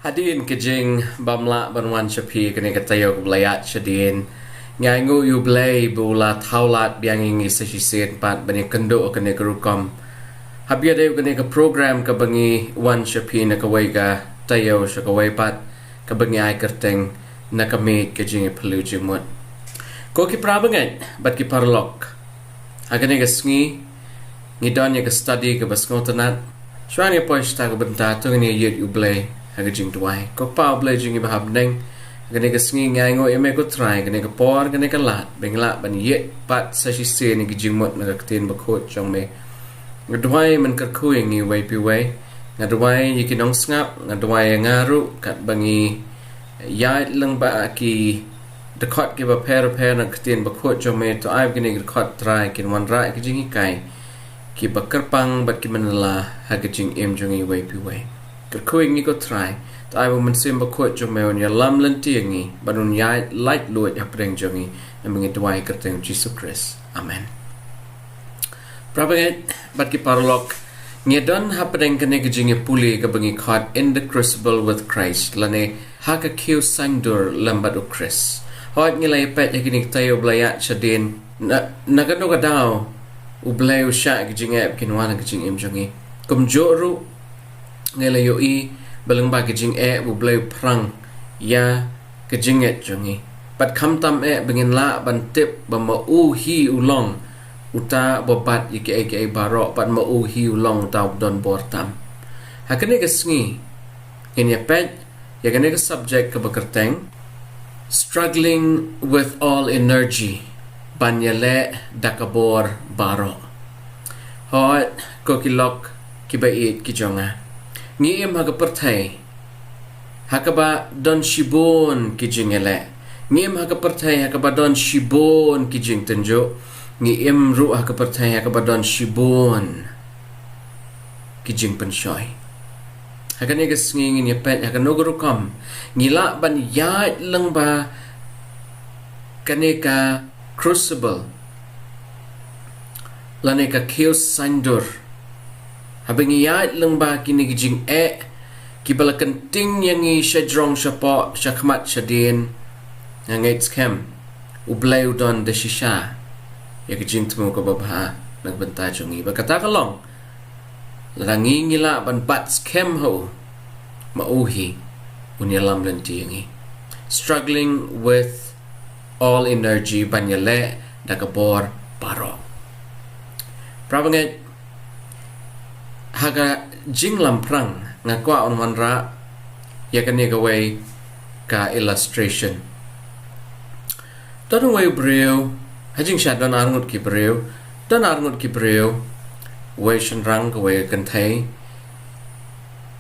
Hadin kejing bamla banwan shapi kene katayo kublayat shadin ngai ngu yu blay bula taulat bianging isashisin pat bani kendo kene kerukom habia dev kene ke program ka bangi wan shapi na kawai ka tayo shakawai pat ka bangi ai kerteng na ka Miej ke Jingiaphylliew Jingmut ko ki prabangai bat ki parlok hagane ka sngi ngidon ya ka study ka basngotanat shwani poish ta ka benta to ngini yet yu blay haga jing tuai ko pa blay jing ibahab neng gane ka sngi ngai ngo ime ko try gane ka por gane ka lat bengla ban yet pat sa shi se ni jingmut na ka tin bakot chong me ngadwai man ka kuing ni wai pi wai ngadwai yikinong ngap ngadwai ngaru kat bangi yai lang ba ki the cot give a pair na ka tin bakot chong me to ai gane ka cot try kin wan ra ka jing kai ki bakarpang bat ki manala haga jing im jong i wai pi wai kuing ni ko try to I will mensim bakot jong me on ya lam lan tiangi banun yai light luat ya preng jongi na mengi tuai kerteng Jesus Christ amen prabanget bat ki parlok ngedon hapeng kene ke Jingiaphylliew ka bangi caught in the crucible with Christ lane haka kiu sangdur lambat u Chris hot ngilai pet yakini tayo blayat shadin na gano ka daw u blay u sha ke jingap kinwana ke jingim jongi kum joru ngela yo I balang ba kejing bu blay prang ya kejinget jongi pat kam tam bengin la ban tip ba ma u hi ulong uta bobat yike Bor pat ma u hi ulong taw don Bor tam hakane ka sngi in ya pet ya kane ka subject ka bakerteng struggling with all energy ban Ïaleh daka Bor Baroh hot kokilok kibait kijonga ngiem haga pertai hakaba don shibon kijing Ïaleh ngiem haga pertai hakaba don shibon kijing tenjo ngiem ru haga pertai hakaba don shibon kijing penshoy haga negas ngingin ya pet haga nogru kam ngila ban yat lang ba kaneka crucible laneka kios sandur habang iyat lang ba kinigijing kibala kenting yangi syadrong syapa syakmat syadin ngait skem ublay udon de shisha ya kejing temu ko babha nagbenta jongi bakata kalong langi ngila ban bat skem ho mauhi unyalam lenti yangi struggling with all energy ban Ïaleh daga Bor Baroh prabanget haga jinglam prang ngakwa on manra yakani gaway ka illustration don way breu hajing sha don arngut ki breu way shan rang gaway kan thai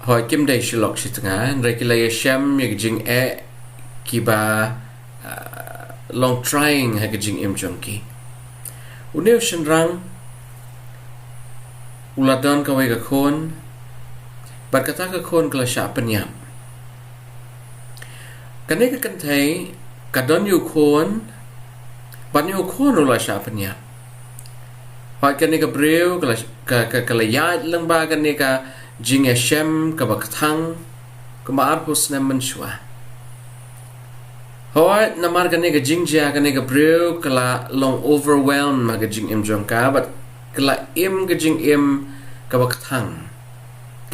hoi kim dai shilok shitanga rekilay shem yajing ki ba long trying hagajing im jonki unew shan rang uladon kaway ka khon berkata ke kon kala sya penyam kane ke kantai kadon yu kon ban yu kon ula sya penyam hoi kane ke breu kala ya lang ba kane ka jingiashem ka baktang ka maarpus na menshwa hoi namar kane ke jingjia kane ke breu kala long overwhelm ma ke jing im jongka but kala im ke jing im ka baktang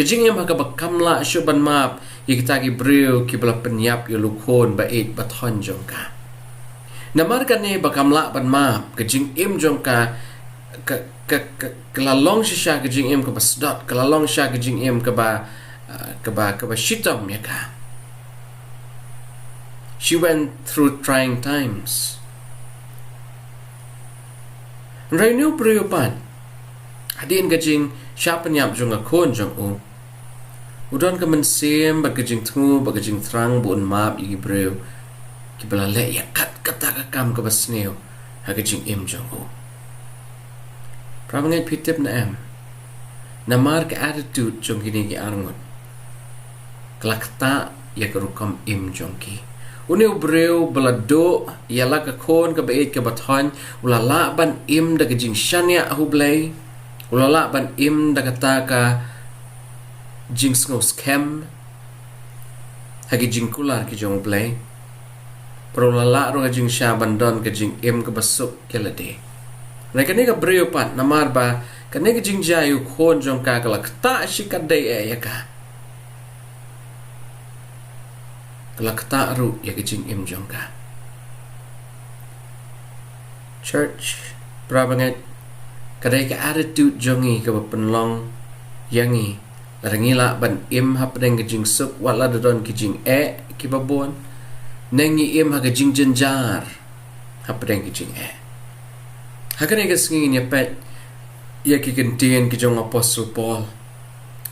kejing yang maka bakamla syuban map yikitagi breu kibla penyap yulukon bait bathon jongka namarkan ni bakamla ban map kejing im jongka kelalong shisha kejing im ke basdot kelalong sha kejing im ke ba shitam yaka she went through trying times rainu breu pan hadin kejing siapa nyap jong akon jong udon ka mensem bagajing tngu bagajing trang buon map igi breu kibala le ya kat kata ka kam ka basneo hagajing im jong prabangai pitip na em namar ka attitude jong gini gi arngot klakta ya karukam im jong ki uneu breu balado yala ka kon ka bait ka bathon ulala ban im dagajing shania hublay ulala ban im dagata ka jing ngos kem hagi jing kular ki jong blay pero ulala ro jing sha bandon ka jing im ka basuk kelade na kani ka breu pat namar ba kani ka jing jayu khon jong ka kalakta shikadai yaka kalakta ru ya ka jing im jong ka church prabangat kadai ka attitude jongi ka penlong yangi rangila ban im hapdeng ka jing suk wala dodon ki jing ki babon nengi im ha ka jing jenjar hapdeng ki jing hakane ka singin ya pet ya ki kentien ki jong apostle Paul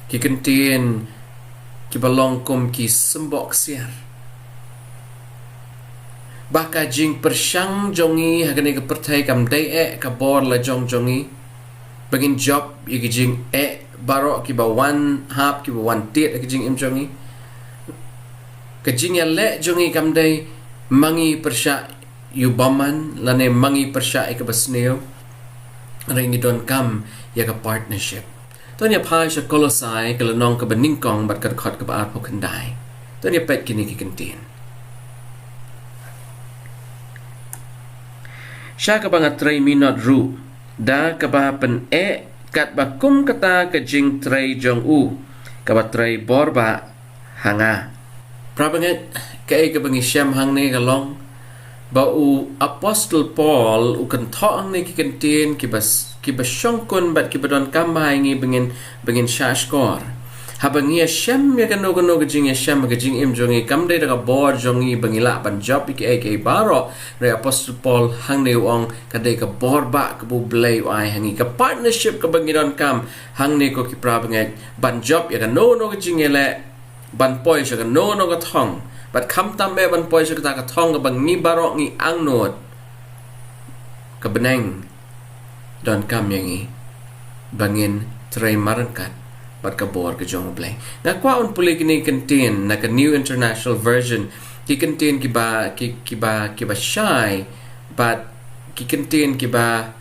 ki kentien ki balong kum ki sembok siar baka jing persyang jongi hakane ka pertai kam dai ka bor la jongi bagin job yaki jing Baroh ki ba one hap ki ba one tit ki jing im jongi ka Jingiaphylliew jongi kam dai mangi persya yu baman lane mangi persya ka basneo ringi don kam ya ka partnership ton ya pa sya kolosai ka lanong ka baningkong bat ka khot ka ba arpo kandai ton ya pet kini ki kentin sya ka ba nga 3 minute ru da ka ba pen kat ba kum kata ka jing tray jong ka ba tray bor ba hanga prabanget ka ka bangi syam hang ne ka long ba apostle Paul kan thaang ne ki kentin ki ba syongkun bat ki badon kambai ngi bengin shashkor habangi syam ya kan no ka jing syam ka jing im jongi kam de ka bor jongi bangila ban job ki Baroh re apostle Paul hang ne ong ka de ka bor ba ka bu blay ai hangi ka partnership ka bangidon kam hang ne ko ki prabanget ban job ya kan no ka jing Ïaleh ban poi sya ka no ka thong bat kam tambe ban poi sya ka thong ka bangi Baroh ngi angnot ka beneng don kam yangi bangin tray marangkat bat ka bor ka jong blay na kwa on puli kini kentin na ka New International Version ki kentin ki ba shy but ki kentin ki ba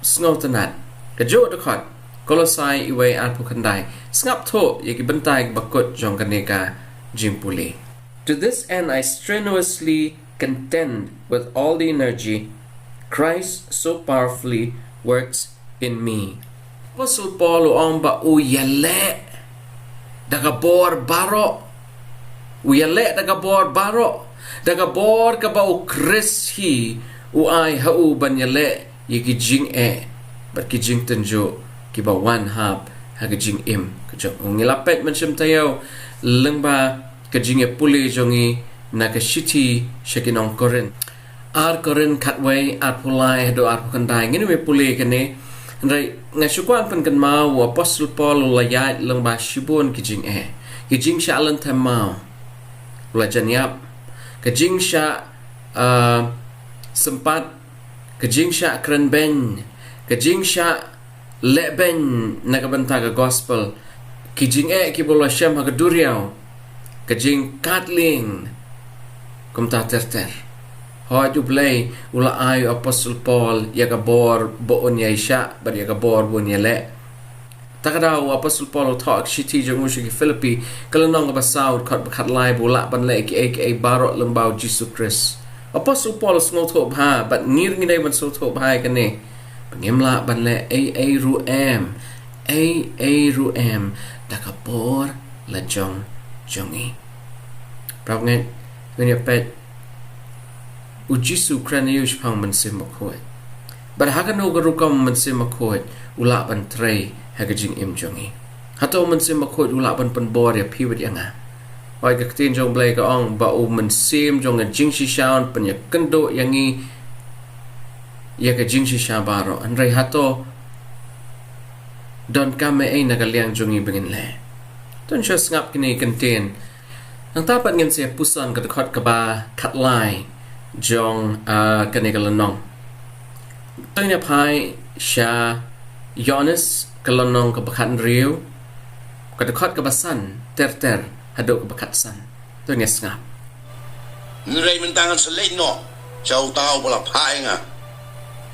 snowtanat ka jo de khot Kolosai iway arpukandai. Sngap to yaki bentay bakut jong kaneka jimpuli. To this end I strenuously contend with all the energy Christ so powerfully works in me. Apostle Paul ang ba Ïaleh daga Bor Baroh. Ïaleh daga Bor Baroh. Daga Bor ka ba o Chris hi uay hau ban Ïaleh yaki jing but ki jing tenjo ki ba one hab haga jing kajong ngilapet man siyam tayo lang ba Jingiaphylliew jongi na shiti shakinong korin ar korin katway ar pulai do ar pukandai ngini we puli kane rai ngasukwan pan kan mau apostle Paul layat lang ba shibun ki jing sha alan tamau la janyap ki jing sha sempat ki jing sha kren ben ki jing sha leben nakabanta ka gospel ki jing ki bolo shem ha duriao ki jing katling kumta terter ha ju play ula ay apostle Paul ya ka bor boon ya isha bar ya ka bor bon Ïaleh takadaw apostle Paul talk shiti jong ushi ki Philippi kalanong ka basaw khat lai bula ban le ki Baro lambaw Jesus Christ apostle Paul sngo thop ha but ngir ngi dai ban so thop ha kane pangimla ban le ruem dakapor la jongi pravnget ngani pet ujisu kranius pang man simakoi but hagano garukam man simakoi ula ban trei hagajing jongi hato man simakoi ula ban bor ya piwit yanga wai ka tin jong blai ka ong ba man sim jong a jingshi shaun pan ya kendo yangi ya ka jingshi shabaro andrai hato don kame ay nagaliang jongi bengin le don siya ngap kini kantin ang tapat ngin siya pusan kadakot ka ba katlay jong kanikalanong tang niya pai siya Yonis kalanong kabakat riyo kadakot ka basan ter hado kabakat san to niya ngap nray mentangan selay no siya tao wala pai nga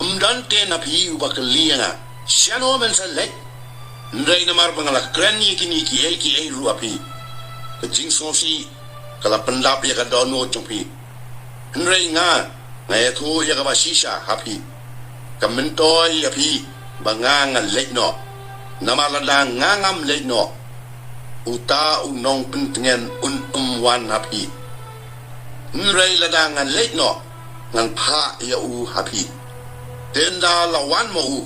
umdante na pi ubakalianga siya no men selay nray na marpangala krani kini ki ruapi kajing sosi kala pendap ya ka dono chupi nray nga ngaya thu ya ka basisha hapi kamentoy ya pi bangang leino namalada ngangam leino uta unong pentengen wan hapi nray ladang leino ngan pa ya hapi tenda lawan mo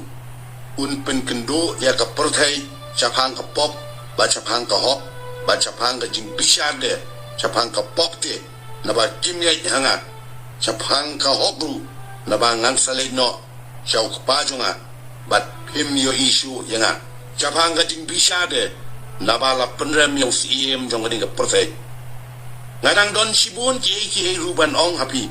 pen kendo ya ka perthai chapang ka pop ba chapang ka hop ba chapang ka jing bisade chapang ka pop te na ba kimya hanga chapang ka hopru na ba ngang saleno chau ka pajunga ba pim yo issue yanga chapang ka jing bisade na ba la penrem yo sim jong ka perthai ngadang don sibun ki ruban ong happy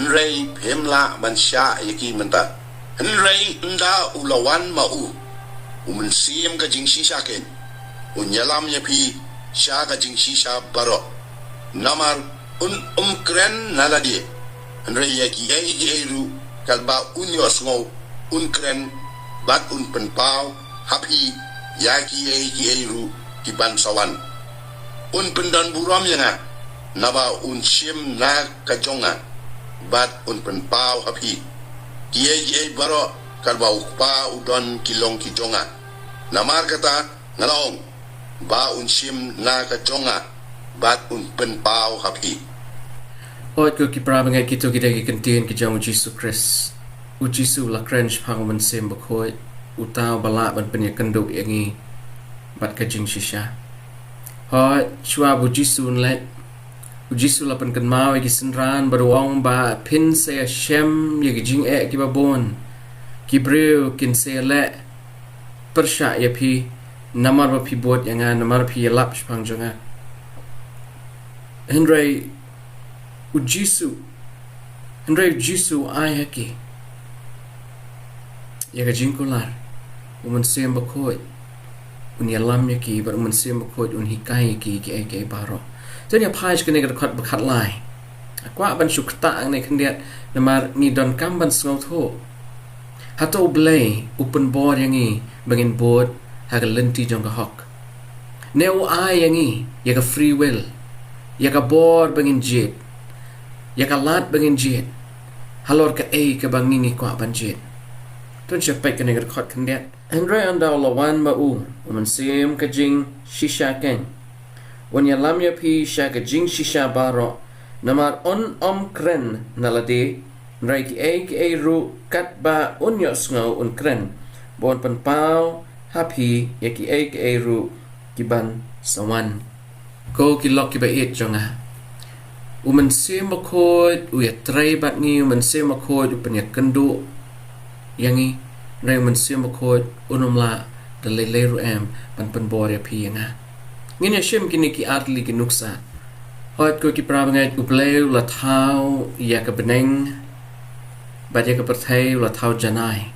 nray pemla ban sha yaki menta nray nda ulawan mau umensim ka jing shisha ken unyalam yapi sha ka jing shisha baro namar kren naladi nray yaki ru kalba unyo sngo kren bat penpau happy yaki ru ki ban sawan pendan buram yanga naba sim na ka jonga bat penpau happy Miej baro kalba ukpa udon kilong kijonga namar kata ngalong ba sim na ka jonga bat penpau happy ot ko ki prabangai kito kita ki kantin ki jong Jesus Christ ujisu la cringe phang man sem bakoi utaw bala ban penya kendo yangi bat ka jing shisha ha chwa bujisu let ujisu lapan kan mau ki senran baruang ba pin se shem ye ki jing ki babon ki breu kin se le persha ye pi namar ba pi bot yang namar pi lap spang jonga Henry ujisu ai haki ye ka jing kolar uman sem bakoi un yalam ye ki bar uman sem bakoi un hikai ki baro Tanya page kene ka khat bakhat lai akwa ban shukta ang ne khndiat namar ni don kam ban sngo tho Hato ublay upen bor yangi bangin board haga lenti jong ka hok. Neo ai yangi yaga free will. Yaga bor bangin jet. Yaga lat bangin jet. Halor ka ka bangingi kwa ban jet. Tun siya pek kani gekot kandiat. Andre andaw lawan mau uman sim ka jing shisha keng. Wan yalam ya pi sya ka jing shisha baro. Namar on kren nalade. Nrai ki ru kat ba unyos ngau un kren. Bon pan pau happy ya ki ru kiban sawan. Ko ki lok ki ba it jonga. Uman sim makod u ya tray bat ngi uman sim makod u panya kendu yangi nrai uman sim makod unumla da leru am pan bor ya pi yanga. Ngin ya shim kini ki artli ki nuksa. Hoit ko ki prabangai ubleu la thau ya ka beneng bat ya ka perthai la thau janai.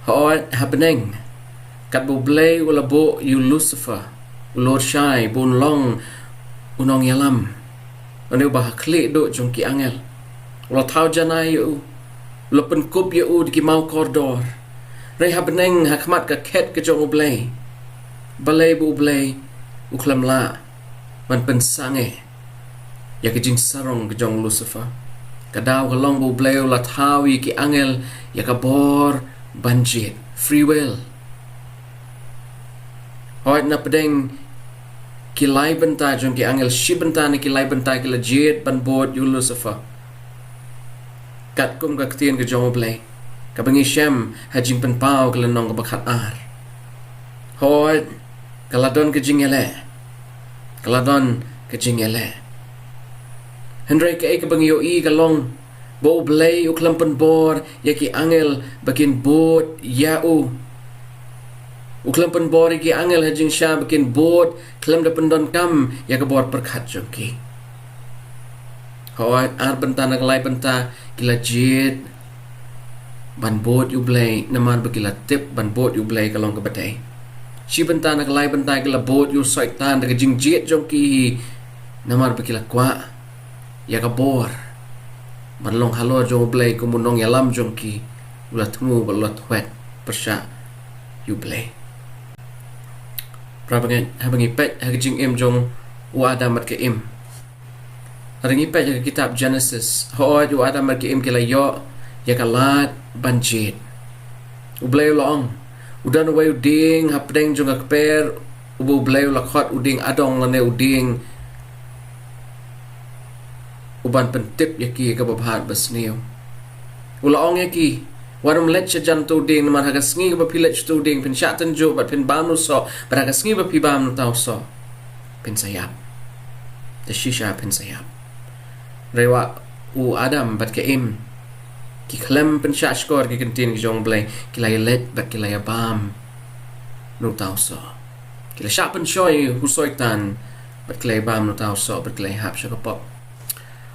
Hoit ha beneng kat bu bleu la bo you Lucifer Lord Shai bun long unong yalam. Ane bah klik do jong ki angel. La thau janai yu la penkup yu di ki mau kordor. Rai ha beneng ha khmat ka khet ka jong ublei. Balai bu ublei uklam la man pen sange ya ke jing sarong ke jong Lucifer kadaw ka long bu bleu la thawi ki angel ya ka bor banjit free will hoit na pedeng ki lai benta jong ki angel shi benta ni ki lai benta ki la jet ban bot yu Lucifer kat kum ka ktien ke jong blei ka bangi shem ha jing pen pau ka lanong ka bakhat ar hoit kaladon ke Jingiaphylliew kaladon ke Jingiaphylliew Hendrai ke ka bang yo I kalong bo blay u klampan bor ya ki angel bakin bot ya u klampan bor ki angel hajing sha bakin bot klam da pendon kam ya ka bor perkhat joki hawat ar benta nak lai benta kila jet ban bot u blay namar bakila tip ban bot u blay kalong ka batay si benta nak lai benta kila bot yu saitan daga jing jet jongki namar bakila kwa ya ka bor manlong halor jong blay kumunong yalam jongki ulat mu balot wet persya yu blay prabangai habangi pet ha jing em jong u adam mat ke em harangi pet ya kitab Genesis ho u adam mat ke em kila yo ya ka lat ban jet u blay long udan way uding hapdeng jong akper ubu blay la khot uding adong la ne uding uban pentip yaki ka babhat basniyo ulaong yaki warum let jan tu ding man haga sngi ba pilet tu ding pin shatan jo bat pin bam no so but haga sngi ba pi bam no taw so pin sayap the shisha pin sayap rewa u adam bat ke im ki klem pin sha skor ki kentin ki jong blay ki la let bat ki la bam no taw so ki la sha pin shoy hu soitan bat ki la bam no taw so bat ki la hap sha ka pop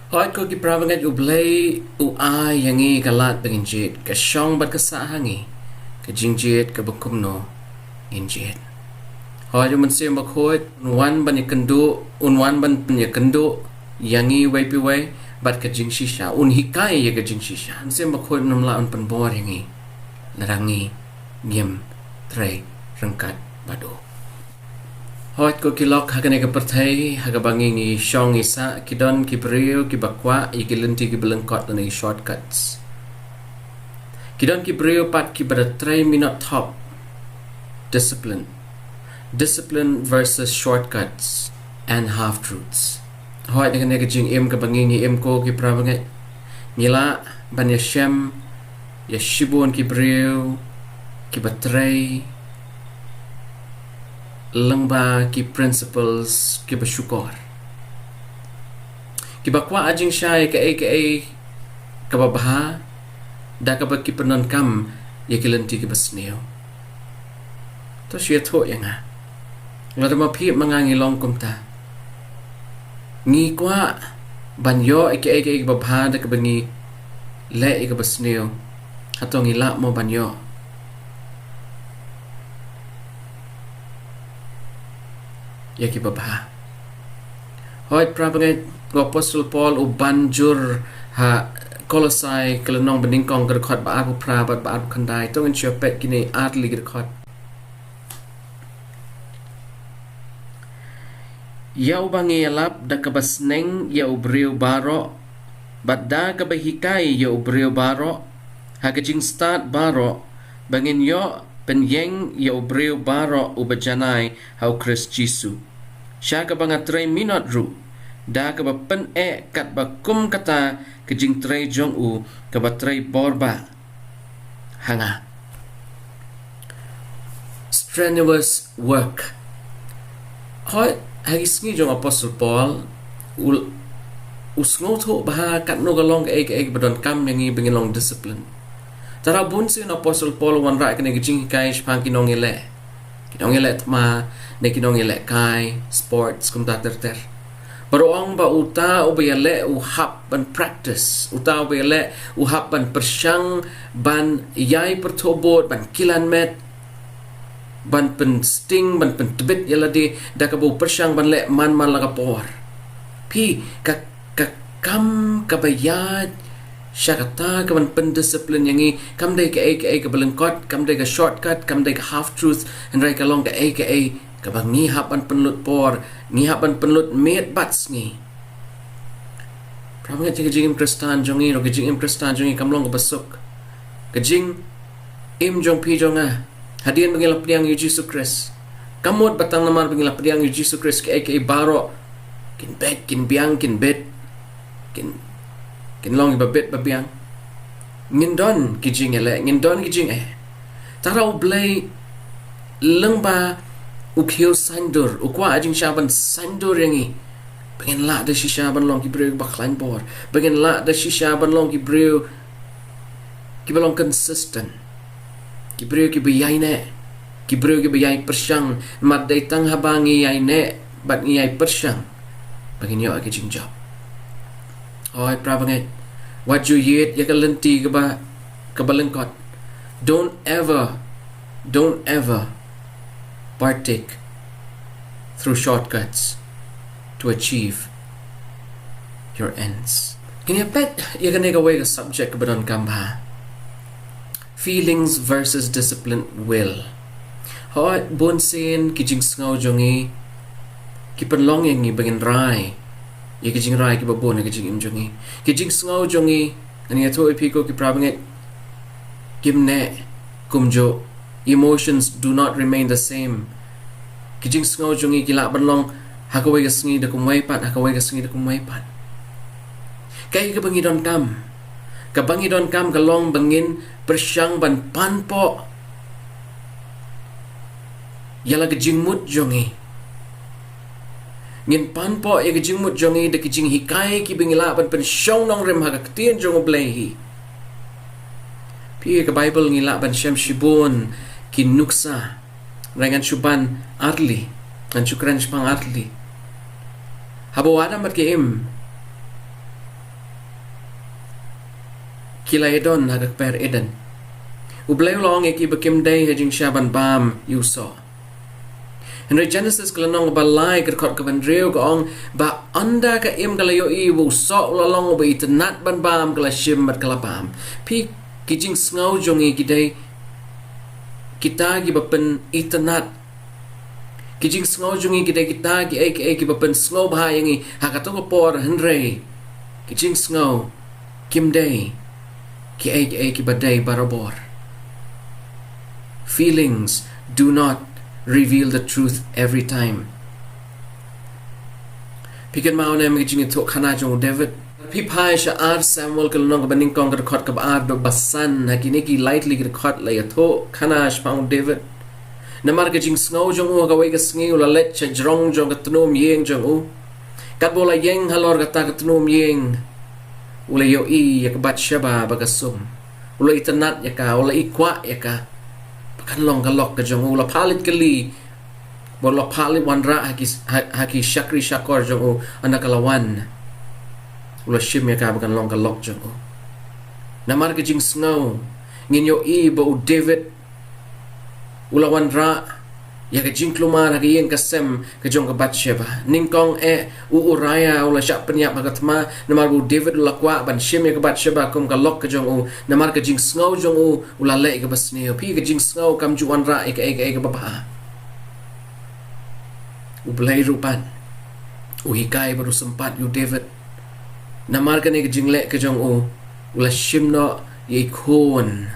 hoit ko ki pravangat u blay u ai yangi kalat bangin jet ka shong bat ka sa hangi ka jing jet ka bakum no in jet hoit u mansim bak hoit unwan ban yakendu unwan ban yakendu yangi way pi way bat ka jing shisha un hikai ya ka jing shisha mansim bak hoit namla un pan bor yangi narangi ngiem tre rangkat bado hoit ko kilok hagane ka perthai haga bangingi shong isa kidon kibriu kibakwa ikilenti kibelengkot dan shortcuts kidon kibriu pat kibada 3 minute top discipline versus shortcuts and half truths hoit dengan ka jing em ka bangingi em ko ki prabangai ngila ban yashem yashibun kibriu kibatrai lengba ki principles ki bersyukur ki bakwa ajing syai ka ka babha da ka baki penon kam ya ki lenti ki basneo to syia tho yanga ngada ma phi mangangi long kumta ngi kwa banyo ka babha da ka bangi le ka basneo hatong ila mo banyo yaki babha hoit prabangai Apostle Paul u banjur ha Kolosai kalau nong beningkong gerkot ba abu pra ba abu kandai tong siopet kini adli gerkot yau bangi alap da kabasneng yau Bor Baroh badda kabahikai yau Bor Baroh hagajing start Baroh bangin yo penyeng yau Bor Baroh ubajanai hau Chris Jisu sya kabangat 3 minut ru da ka ba pen kat ba kum kata kejing tray jong u ka ba tray borba hanga strenuous work hoi hagi sngi jong apostle Paul usngo tho ba kat no galong ek badon kam yangi bengilong discipline tara bun sin apostle Paul wan ra kene kejing kai spang kinong ele ma ne kinong ele kai sports kum ta ter Baroang ba uta ubayale uhap ban practice uta ubayale uhap ban persyang ban yai pertobot ban kilanmet ban pen sting ban pen tebet yaladi da kabu persyang ban le man laga por pi ka kam kabayat syakata ka ban pen discipline yangi kam dai ka ka belengkot kam dai ka shortcut kam dai ka half truth and rai ka long ka kabang ngihapan penlut por ngihapan penlut met bats ngi prabangat kejing Kristan jongi ro kejing Kristan jongi kamlong ka basuk kejing jong pi jonga hadian bangila priang Yesus Kristus kamot batang namar bangila priang Yesus Kristus ke Baroh kin bet kin biang kin bet kin long babet babiang ngindon kejing ngindon kejing tarau blai lengba ukhiu sandur ukwa ajing syaban sandur yangi pengen la da syaban long ki breu baklan bor pengen la da syaban long ki breu ki belong consistent ki breu ki biyaine ki breu ki biyai persyang mat dai tang habangi yaine bat ngiai persyang pengen yo aki jing job oi prabangai what you yet ya kalenti ka balengkot don't ever partake through shortcuts to achieve your ends. Kini pet ya kan away ka subject badon kamba. Feelings versus disciplined will. Hoy bonsin kijing sngaw jongi kipanlong yang ni bagin rai. Ya kijing rai ki babon kijing im jongi. Kijing sngaw jongi ani ato ipiko ki prabanget kimne kumjo emotions do not remain the same. Kijing sngaw jongi kila banlong hakaway ka sngi da kumway pat kay ka bangidon kam kalong bangin persyang ban panpo yala ka jingmut jongi ngin panpo ya ka jingmut jongi da kijing hikay ki bangila ban pensyong nong rem hakaktian jong oblehi pi ka Bible ngila ban syam shibon kinuksa rangan syuban arli an syukran sypang arli habawada mat keim kilaydon hagak per eden ublay long eki bekim day hajing syaban bam yuso Henry Genesis kalanong balay kerkot kaban reo kaong ba anda ka im kalayo ibu so lalong ba itanat ban bam kala shim mat kalabam pi kijing sngaw jongi kiday kita gi bapen itanat kijing sngaw jongi kiday kita gi ki bapen sngaw bahayangi hakato ko por Henry kijing sngaw kim day ki baday barabor feelings do not reveal the truth every time pikan mauna kijing ito kana jong David Pipai sya ar Samuel kalunong kabaning kong kerkot kabar do basan hakini ki lightly kerkot la yato kana spang David namar kijing sngaw jong u kawai ka sngi ulalet cha jrong jong katnum yeng jong u kat bola yeng halor kata katnum yeng ula yo I yakabat syaba bagasum ula itanat yaka ula ikwa yaka pakan long kalok ka jong u ula palit kali bola palit wanra haki syakri syakor jong u anakalawan ula shim yaka bakan long kalok jong u namar kijing sngaw ngin yo I ba u David ula wanra ya ka jing klumar ha yen ka sem ka jong ka Bathsheba ningkong Uriah ula syak penyap ha katma namar bu David ula kwa ban shem ya ka Bathsheba kum ka lok ka jong namar ka jing sngaw jong ula le ka basneo pi ka jing sngaw kam juan ra ka baba belai rupan hikai baru sempat yu David namar ka ni ka jing le ka jong ula shimno ikon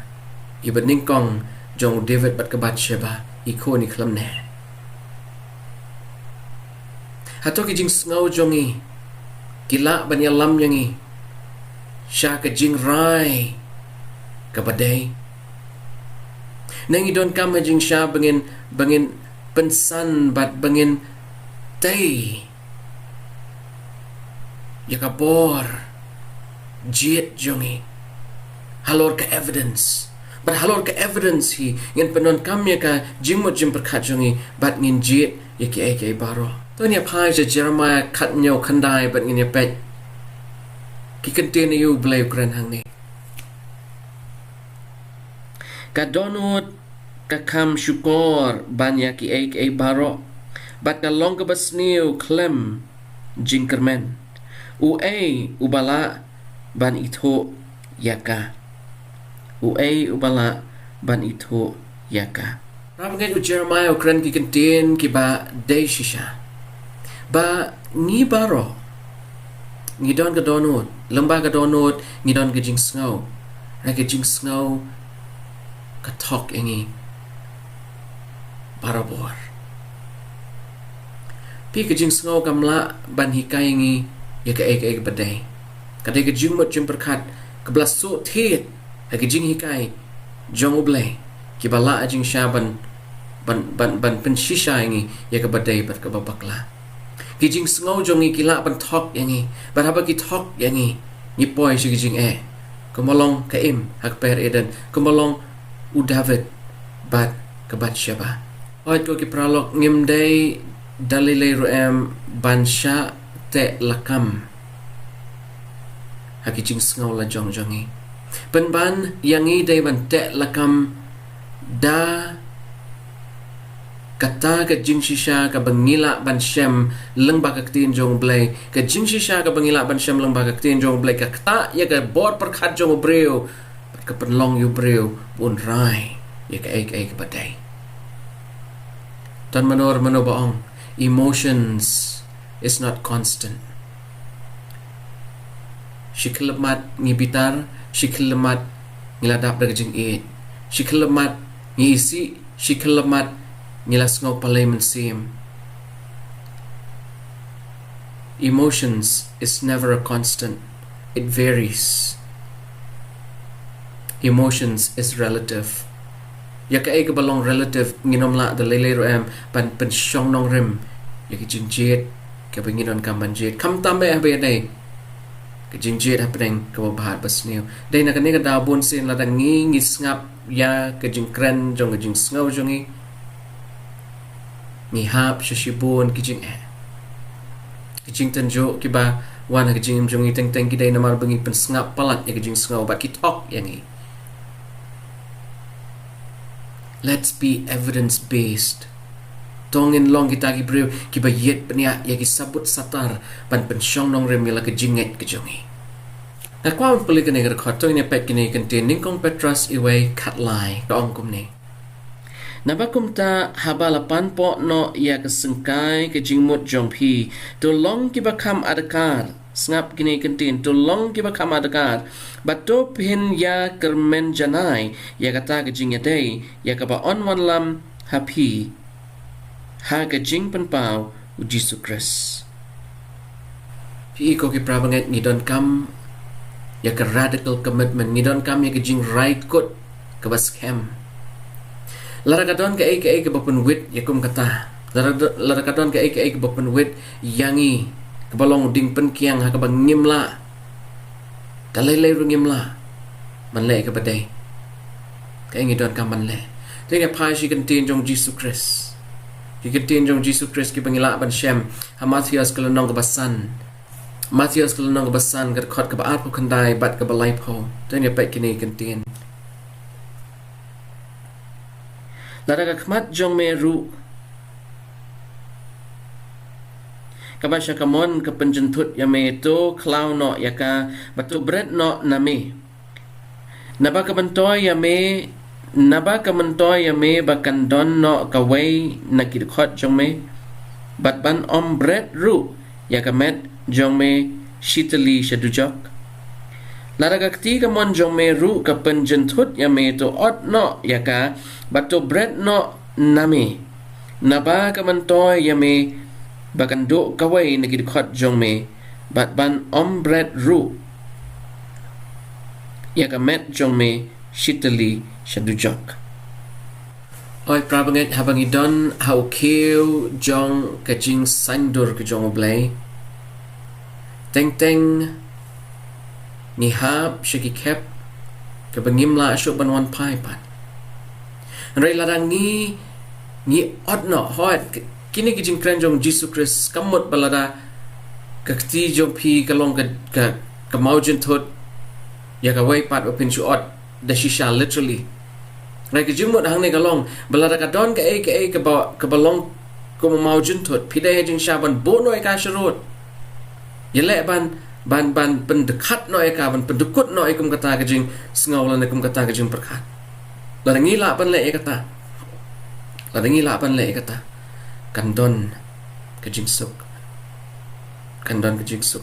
iba ningkong jong David bat ka Bathsheba ikon iklam ne hato ki jing sngaw jongi kila ban yalam yangi sya ka jing rai ka badai nangi don kam jing sya bangin pensan bat bangin tay ya ka bor jiet jongi halor ka evidence but halor ka evidence hi ngin penon kamya ka jingmut jim perkhat jongi bat ngin jiet ya ki baro to nya phai je Jeremiah khat nyo khandai bat ngin ya pet ki contain you blay kran hang ni ka donut ka kam syukor ban ya ki baro bat ka long ka basniu klem jingkermen ubala ban itho yaka ubala ban itho yaka ramgen Jeremiah kran ki contain ki ba day shisha ba ni baro ni don ka donut lamba ka donut ni don ka jing sngaw ra ka jing sngaw ka tok engi barabor pi ka jing sngaw kamla ban hikai engi ya ka badai kadai ka jingmut jim perkhat ka blaso thet ha ka jing hikai jong ublai ki bala jing syaban ban pen shisha engi ya ka badai bat ka babakla ki jing sngaw jongi kila ban thok yangi ban haba ki thok yangi ni poi shi ki jing kumalong ka im hak per eden kumalong u David bat ka Bathsheba oi ko ki pralok ngimdai dalile ruem bansha te lakam haki jing sngaw la jongi ban yangi dai ban te lakam da kata ka jing shisha ka bangila ban shem leng ba ka tin jong blai ka jing shisha ka bangila ban shem leng ba ka tin jong blai ka kata ya ka bor perkhat jong breu ka penlong yu breu bun rai ya ka ka badai tan manor baong emotions is not constant shiklemat ngibitar shiklemat ngiladap da jing shiklemat ngisi shiklemat ngilas ngaw palay mensim emotions is never a constant it varies emotions is relative ya ka ay balong relative nginom la da lele ro pan pensyong nong rim ya ki jinjiet ka banginon kam banjiet kam tambe habi dai ka jinjiet hapeng ka bahat basniu dai na kanega da bon sin la da ngi ngap ya ka jingkren jong ka jing sngaw jongi ni hap shashibun kijing kijing tanjo kiba wan kijing jongi teng kidai namar bangi pen snap palat ya kijing sngaw bat kitok yangi let's be evidence based tongin long kita ki breu kiba yet penia ya ki sabut satar pan pensyong nong rem la kijinget kijongi na kwa puli kene gar khato ine pet kene containing kong Petras iway katlai ka ongkum ni nabakum ta habalapan po no ya kesengkai ke jingmut jongpi tolong kibakam adakar snap kini kentin tolong kibakam adakar bato pin ya kermen janai ya kata ke jingyadei ya kaba on wan lam happy ha ke jing penpau Jesu Christ pi ko ki prabanget ngidon kam ya ke radical commitment ngidon kam ya ke jing right kot ke baskem larakadon ka ke bapun wit yakum kata larakadon ka ke bapun wit yangi kabalong ding pen kiang ha kabang ngimla kalai ru ngimla manle ka badai ka ngi don ka manle tenga pai shi contain jong Jesus Christ ki contain jong Jesus Christ ki bangila ban shem ha Matthias kalanong ka basan Matthias kalanong ka basan ka khot ka ba arpo khandai bat ka balai pho tenga pai kini contain Lara ka khmat jong meru kabasya kamon kapenjentut yame to clown no yaka batu bread no nami naba kabentoy yame bakan don no kawai nakidkhot jongme batban om bread ru yakamet jongme shitali shadujok laragakti kamon jongme ru kapenjentut yame to ot no yaka batu bread no nami naba kabentoy yame bakan do kawai nakidkhot jongme batban om bread ru yakamet jongme shitali shadujok oi prabanget habang idon hau keu jong kajing sandur ke jong oblay teng ni hab shiki kep ke bangimla asyuk banwan pai pat rai ladang ni odno hot kini kijing kren jong Jesus Christ kamut balada kakti jong pi kalong ka maujin tot ya ka wai pat opin shu od da shisha literally rai ka jingmut hang ne kalong balada ka don ka balong ko maujin tot pidai jing shaban bono ka sharot Ïaleh ban pendekat no eka ban pendekut no ekum kata kajing sengaulan ekum kata kajing perkat ladangi la ban le kata kandon kajing suk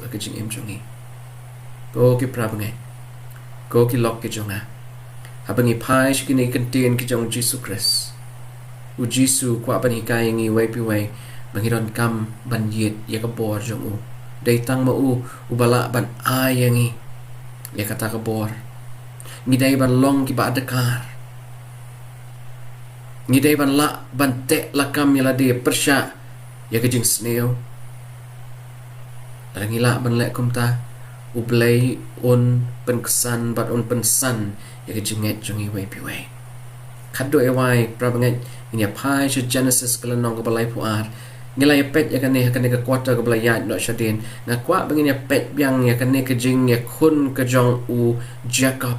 kajing im jongi ko ki prabangai ko ki lok ki jonga habangi pai shikini kentien ki jong Jesus Christ u Jisu kwa ban hikai ngi wai pi wai bangiron kam ban yet ya ka bor jong u Daitang mau ubala ban ayangi ya kata ke bor ngidai ban long ki ba dekar ngidai ban la ban te lakam yala de persya ya kejing sneo ngila ban lek kumta ublai un penkesan bat un pensan ya kejinget jongi wai piwai kado ewai prabanget ini pai shu Genesis kelenong ke balai puar ngilai pet ya kane ke kuota ke belayat no syadin ngakwa bangin ya pet yang ya kane ke jing ya kun ke jong u Jacob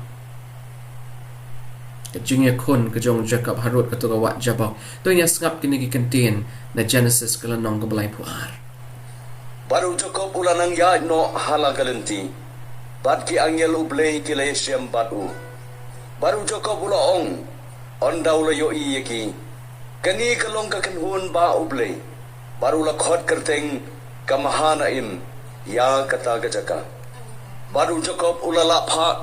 ke jing ya kun ke jong Jacob harut ke tu wat jabok tu nya ngap kini ki kentin na Genesis kelenong ke belai puar baru Jacob ulanang ya no hala galenti bat ki angel ublei ki le syam batu baru Jacob ulaong ondaula yo i ki kani kalong ka kenhun ba ublei baru lakhot kerteng kamahanaim ya kata gajaka baru Jacob ulala pha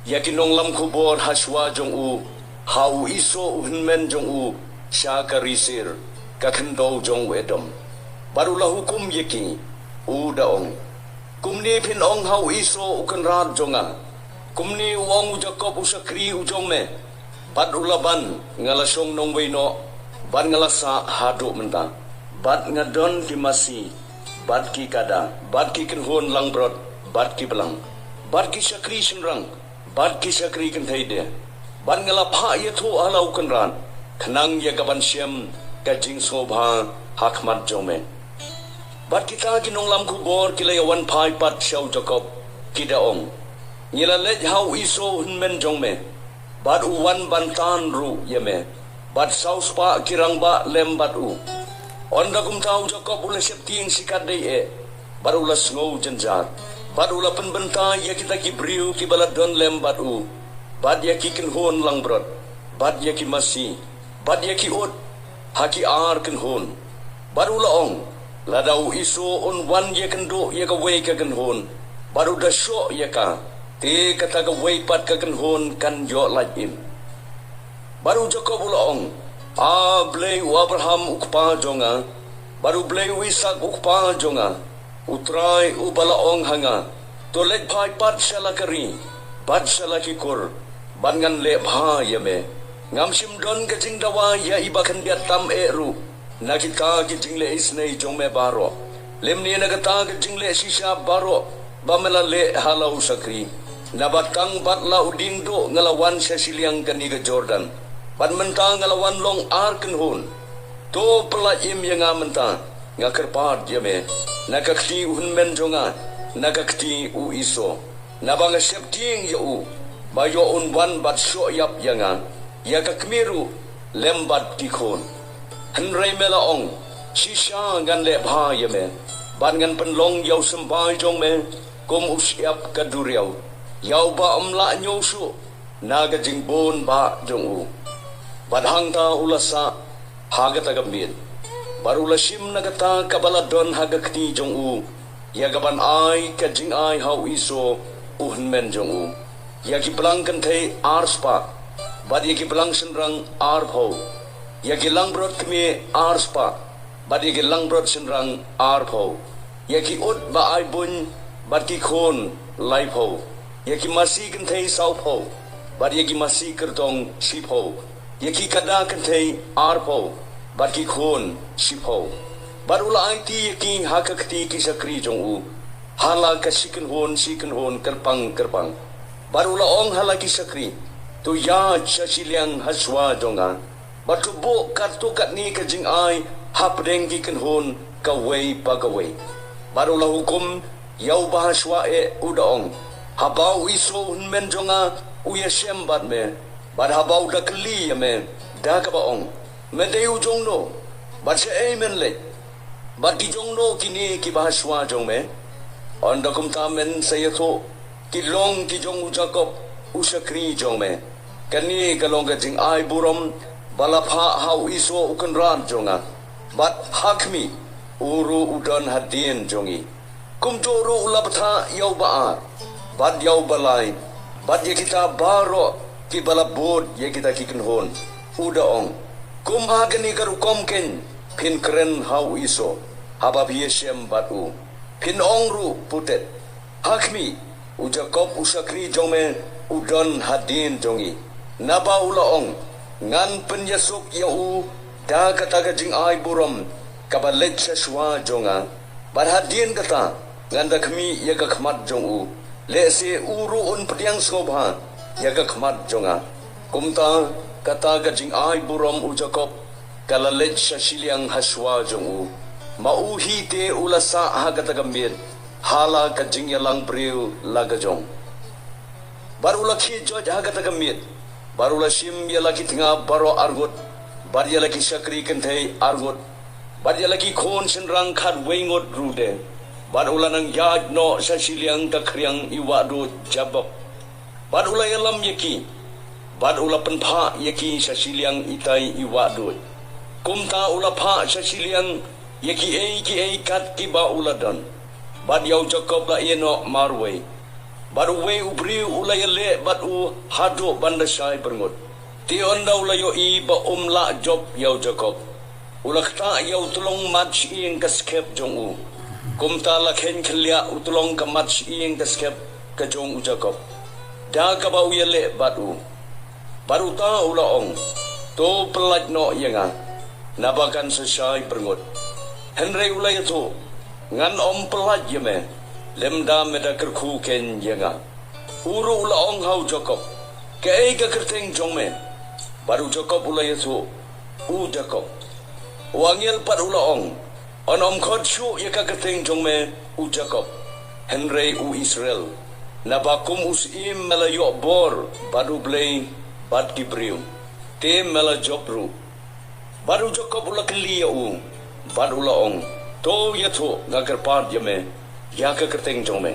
yakinong lam kubor haswa jong u hau iso unmen jong u syakarisir kakendo jong wedom baru la hukum yaki u daong kumni phin ong hau iso ukanrat jonga kumni wong Jacob usakri ujong me bad ulaban ngalasong nong weino ban ngalasa hadu mentang bat ngadon ki masi bat ki kada bat ki kenhon lang brot bat ki belang bat ki syakri senrang bat ki syakri kenhaide ban ngala pha ye tho alau kenran khnang ye gaban syam kajing sobha hakmat jome bat kita ki nong lam ku bor ki layawan phai pat syau Jacob ki daong ngila lej hau iso hunmen jongme bat uwan bantan ru yeme bat saus pa kirang ba lem bat u Onda kum tahu Jacob ula septing sikat dai baru la sngau jenjat baru la penbenta ya kita ki briu ki baladon lem batu bad ya ki kenhon lang brot bad ya ki masi bad ya ki ut haki ar kenhon baru la ong la dau iso on wan ya kendo ya ka wei ka kenhon baru da syo ya ka te kata ka wei pat ka kenhon kan yo lajim baru Jacob ula ong blay Abraham ukpa jonga baru blay Isaac ukpa jonga utrai ubalaong hanga tolet pai pat salakari bad salakikur bangan le bha yame ngam sim don ke jing dawa ya ibakan biat tam eru nakita ke jing le isnei jongme baro lemni nagata ke jing le sisa baro bamela le halau sakri nabatang batla udindo ngalawan sesiliang kaniga Jordan ban mentang ngalawan long arken hun to pelajim yang amenta ngakerpad yame nakakti hun men jonga nakakti u iso nabang septing yu bayo un wan bat so yap yanga ya kakmiru lembat tikon henrei melaong sisha ngan le bha yame ban ngan penlong yau sembai jong me kum usiap kaduriau yau ba amla nyosu naga jingbon ba jong u badhang ta ulasa haga tagambin barula sim nagata kabaladon haga kni jong u yagaban ai ka jing ai hau iso uhnen jong u yagi belang kan thei arspa bad yagi belang senrang arpho yagi langbrot kme arspa bad yagi langbrot senrang arpho yagi ut ba ai bun bad ki khon laipho yagi masi kan thei saupho bad yagi masi kertong sipho yagi kada kan thei arpho bad ki khon sipho bad ula ai ti yagi hakakti ki sakri jong u hala ka sikan hon kerpang barula ong halaki sakri tu ya chachiliang haswa jonga batu bo kartu kat ni ka jing ai hapdeng gi kan hon ka wei pagawei barula hukum yau bahaswa udaong habau iso men jonga uya sembat me bar habau da kli me da ka baong me deu jongno bar se amen le bar ki jongno kini ki bahaswa jong me on dokum tamen sayato kilong ki jong Jacob usakri jong me kani kalong ka jing ai burom balapha hau iso ukan ran jonga bat hakmi uru udan hadien jongi kum joro ulaptha yau ba bat yau balai bat ye kita baro ki balabod ye kita kiken hon udaong kum agani karu komken pin kren hau iso habab yesem batu pin ongru putet hakmi Jacob usakri jongme udon hadin jongi naba ulaong ngan penyesuk yau da kata jing ai burom kabalet seswa jonga barhadin kata nganda kami yaga khmat jongu le se uru un pediang sobha yaga khmat jonga kumta kata jing ai burom Jacob kalalet sesiliang haswa jongu mauhi te ulasa ha kata gambir hala ka jingyalang priu lagajong barula khi joj haga tagamit barula sim yalaki thinga baro argot bar yalaki sakri kenthei argot bar yalaki khon senrang khat wengot rude barula nang yaj no sasiliang takriang iwadu jabab barula yalam yaki barula penpha yaki sasiliang itai iwadu kumta ula pha sasiliang yaki ei kat ki ba uladan bad yau Jacob la yeno marway bad we ubri ulayale bad u hado bandasai berngot ti onda ulayo I ba umla job yau Jacob ulakta yau tulong match ing kaskep jong u kumta la khen khlia utulong ka match ing kaskep ka jong u Jacob da ka ba uyale bad u baruta ulaong to pelat no yenga nabakan sesai berngot henry ulayato ngan om pelat yeme lemda meda kerku ken yenga uru ula ong hau Jacob ke ga kerteng jongme baru Jacob ula yesu u Jacob wangel par ula ong onom khot shu ye ka kerteng jongme u Jacob henry u Israel nabakum us im melayo bor badu blei bad gibriu te mela jobru baru Jacob ula kli u bad ula ong to yato ngagarpad yame yaka kerteng jongme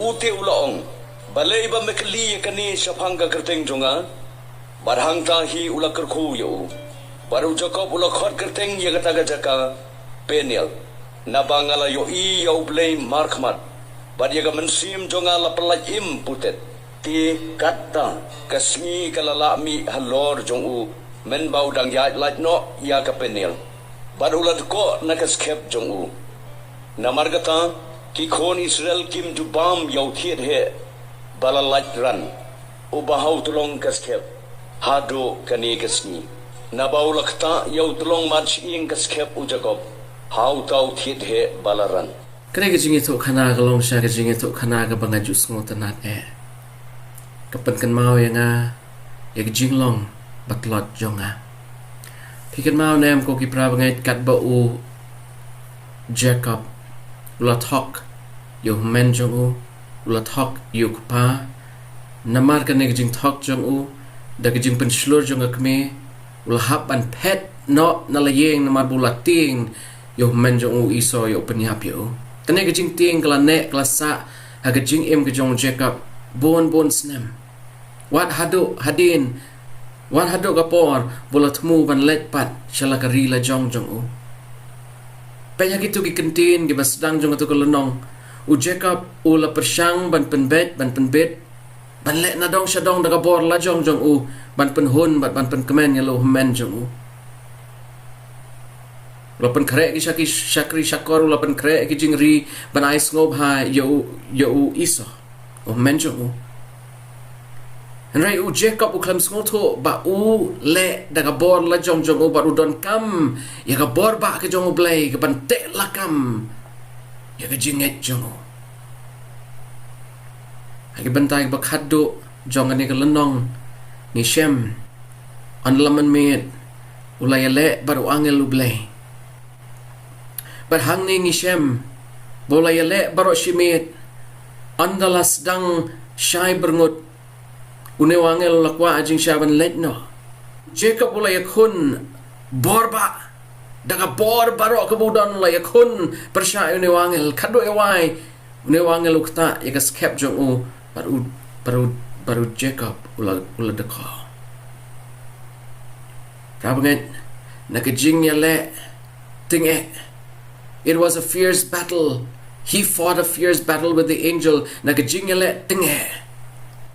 ute ulaong balai ba mekli yakani shapang ka kerteng jonga barhang ta hi ula kerkhu yo baru Jacob ula khot kerteng yagata gajaka penel nabangala yo I yo blay markmat bad yaga mensim jonga la pelaj im putet ti katta kasmi kalala mi halor jongu men bau dang ya laj no yaka penel barulad ko nakaskep jong u namargata ki khon Israel kim jubam yau thiet he balalaj ran u bahau tulong kaskep hado kani kasni nabau lakta yau tulong march ing kaskep u Jacob hau tau thiet he balaran kare ke jingi to khana galong sha ke jingi to khana ga banga jus ngotanat kapan kan mau yanga yak jinglong batlot jonga Hikan mau nem ko ki prabangai kat ba u Jacob ula thok yo men jong u ula thok yo pa namar ka nek jing thok jong u da ka jing penslur jong akme ula hap an pet no nalayeng namar bula ting yo men jong iso yo penyap yo tane ke jing ting kala ne kala sa ha ke jing em ke jong Jacob bon snem wat hadu hadin wan hadu kapor bolat mu ban let pat shala ka rila jong u penya gitu ki kentin ki basdang jong tu kolonong u Jacob u la persyang ban penbet ban let na dong syadong daga bor la jong u ban penhun ban pen kemen yalo men jong u la pen krek ki syakri syakor la pen krek ki jingri ban ais ngob ha yo iso o men jong u Henry u Jacob u klem ngoto ba u le daga bor la jong u ba u don kam ya ga bor ba ke jong u blay ke ban te la kam ya ga jinget jong u agi bantai ba khaddo jong ani ke lenong ni Shem an laman met u la Ïaleh ba u angel u blay ba hang ni Shem bo la Ïaleh ba ro shimet andalas dang syai berngut une wangel lakwa ajing syaban letno Jacob ula yakun borba daga bor baroh kebudan ula yakun persya une wangel kado ewai une wangel ukta yaka skep jong u baru Jacob ula deka rabanget nakajing Ïaleh tinge it was a fierce battle he fought a fierce battle with the angel nakajing Ïaleh tinge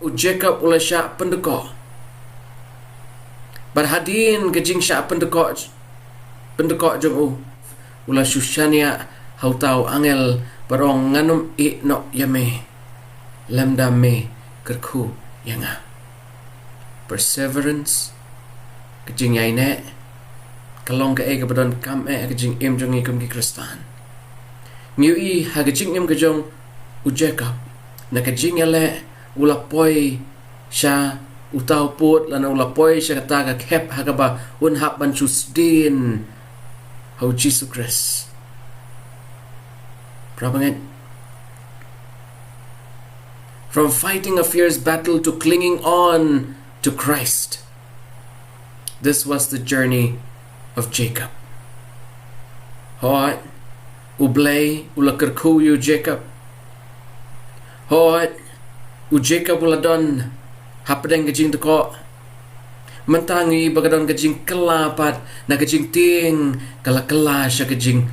u Jacob ula sya pendeko berhadin kejing sya pendeko jong u ula Shushania hautau angel barong nganum no yame lamda me kerku yanga perseverance kejing yaine kalong ke ke badon kam kejing em jong ikum ki Kristan ngiu ha kejing em kejong u Jacob na kejing Ïaleh ula poi sya utau put lana ula poi sya kata ka khep hakaba un hap ban chusdin hau Jesus Christ prabanget from fighting a fierce battle to clinging on to Christ. This was the journey of Jacob. Hoat ublay ula kerkuyu Jacob. Hoat u Jacob ula don hapdeng kejing teko mentangi bagadon kejing kelapat na kejing ting kala sya kejing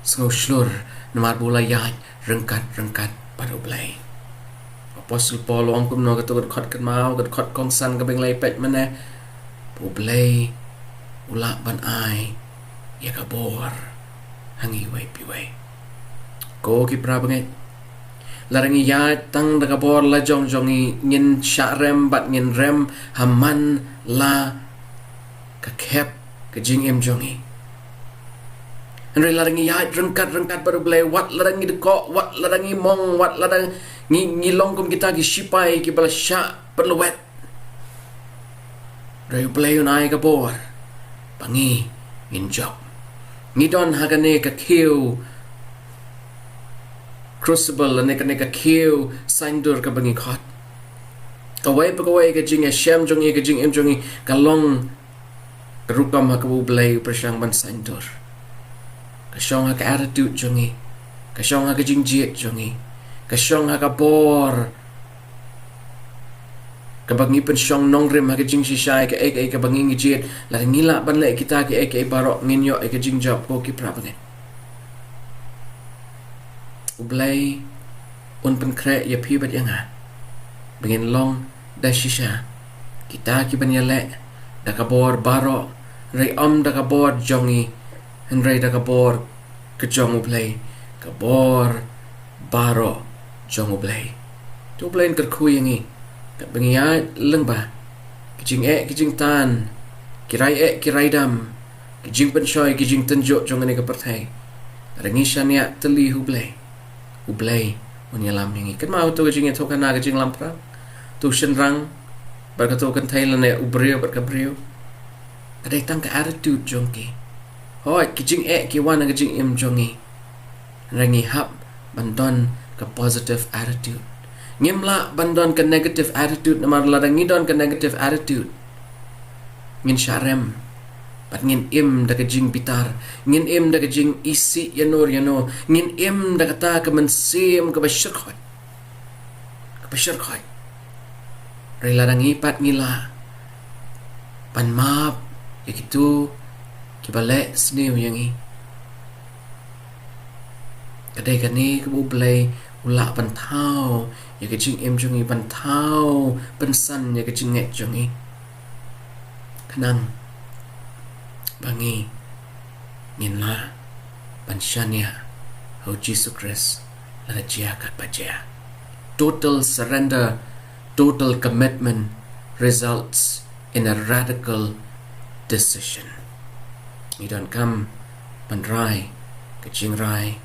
sngau slur namar bula yat rengkat pada ublay Apostle Paul ongkum no katu khot kan mau khot kong san ka beng lai pet mane ublay ula ban ai ya ka bor hangi wai piwai ko ki prabanget larangi yat tang daga bor la jongi ngin syarem bat ngin rem haman la ka khep ka jing em jongi Henry larangi yat rengkat baru blay wat larangi deko wat larangi mong wat larang ngi longkum kita ki sipai ki bala sya perluet Ray blay unai ka bor pangi ngin job ngidon hagane ka kiu crucible and neka kiu sandur ka bangi khat kawai ka jing shem jongi ka jing em jongi kalong rupam ha ka blay persyang ban sandur ka syong ha ka attitude jongi ka syong ha ka jing jiet jongi ka syong ha ka bor ka bangi pen syong nongrim ha ka jing shisai ka ek ka bangi jiet la ngila ban le kita ki ek barok nginyo ka jing job ko ki prabanget ublay un penkre ya pi bat yanga bengin long da shisha kita ki ban Ïaleh da ka Bor Baroh ray da ka bor jongi and ray da ka bor ke jong ublay ka Bor Baroh jong ublay tu ublay ker khu yangi ka bengia leng ba kijing tan kirai dam kijing penshoy kijing tenjo jong ne ka perthai rangi shania teli ublay un yalam yangi kan mau tu kijing to kana kijing lampra tu shenrang berkatu kan Thailand ubrio berkabrio kadai tang ka attitude jongki hoi kijing ki wana kijing im jongi rangi hap bandon ka positive attitude ngimla bandon ka negative attitude namar ladangi don ka negative attitude ngin syarem Pat ngin im da kajing pitar, ngin im da kajing isi yano, ngin im da kata ka mensim ka basyarkhoy. Ka basyarkhoy. Rela nang ipat ngila. Pan maap, ikitu kibalik sniw yang i. Kadai kani kabublay ula pantau, ya kajing im jung i pantau, pensan ya kajing nget jung i. Kanang bangi nginla pansyanya ho Jesus Christ lada jia kat bajia. Total surrender, total commitment results in a radical decision. You don't come pandrai kajing rai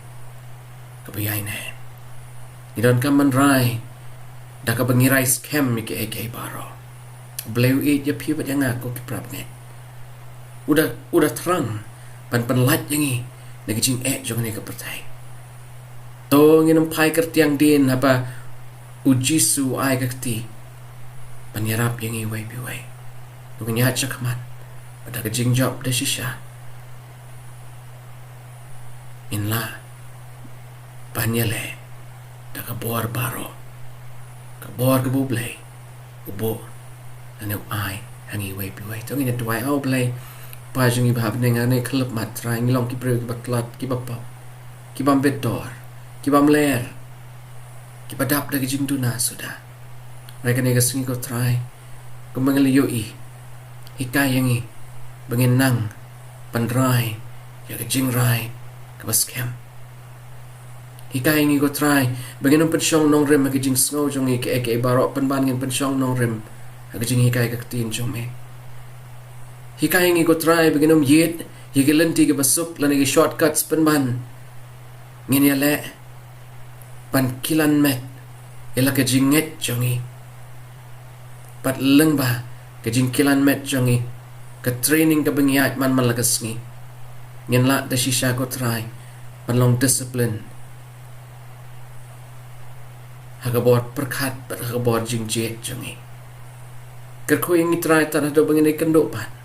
kabayay na. You don't come pandrai da ka bangirai scam mi ke Baro. Beliau ya piu pada ngaku kiprap nget. Udah terang pan penlat yangi nagi jing jong ni kepertai. To nginum pai kertiang din apa ujisu ai kakti panyarap yangi wai piwai. Nungnya cakaman pada kejing job de shisha. Inla Ïaleh da ka Bor Baroh ka Bor kebublay ubo anu ai hangi wai piwai. To ngina tuai au blay pa jungi bahab nengane klub mat try ngilong ki breu ki baklat ki bapa ki bam bedor ki bam ler ki padap da jing tuna sudah mereka nega singi ko try ko mangaliyo i hikai yangi bangin nang pandrai ya jing rai ka baskem hikai ngi ko try bangin pensyong nong rem ka jing snow jongi ke Baro panban ngin pensyong nong rem ka jing hikai ka tin jong me. Hikai ngi ko try beginum yet yigelenti ke basuk lan ngi shortcuts penban ngin Ïaleh pan kilan met ela ke jinget jongi pat leng ba ke jing kilan met jongi ke training ke bengiat man malagas ngi ngin la da shisha ko try pan long discipline hagabor perkat pat hagabor jing jet jongi kerko yang try tan do bengin kendo pan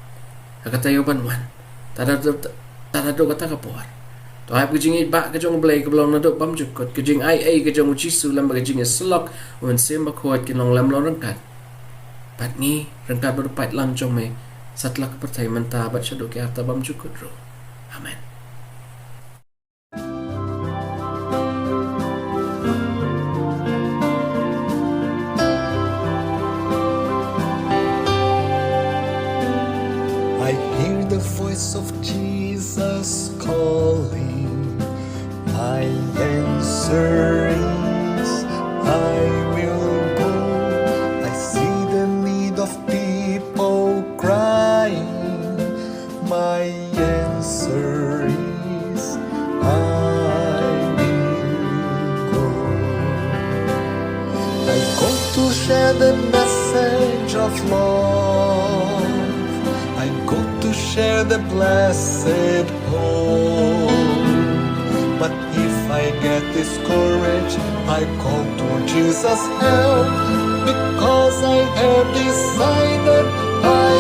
katayo banwan tada do kata kapor to ay kajing ba kajong blay kablong na do bam jukot kajing ai kajong uchisu lam kajing slok wen sem bakot kinong lam lo rangkat pat ni rangkat berpat lang jong me satlak pertai menta bat syado ke arta bam jukot ro. Amen. I hear the voice of Jesus calling. My answer is, I will go. I see the need of people crying. My answer is, I will go. I go to share the message of love. I go to share the blessed hope. But if I get discouraged, I call to Jesus' help, because I have decided I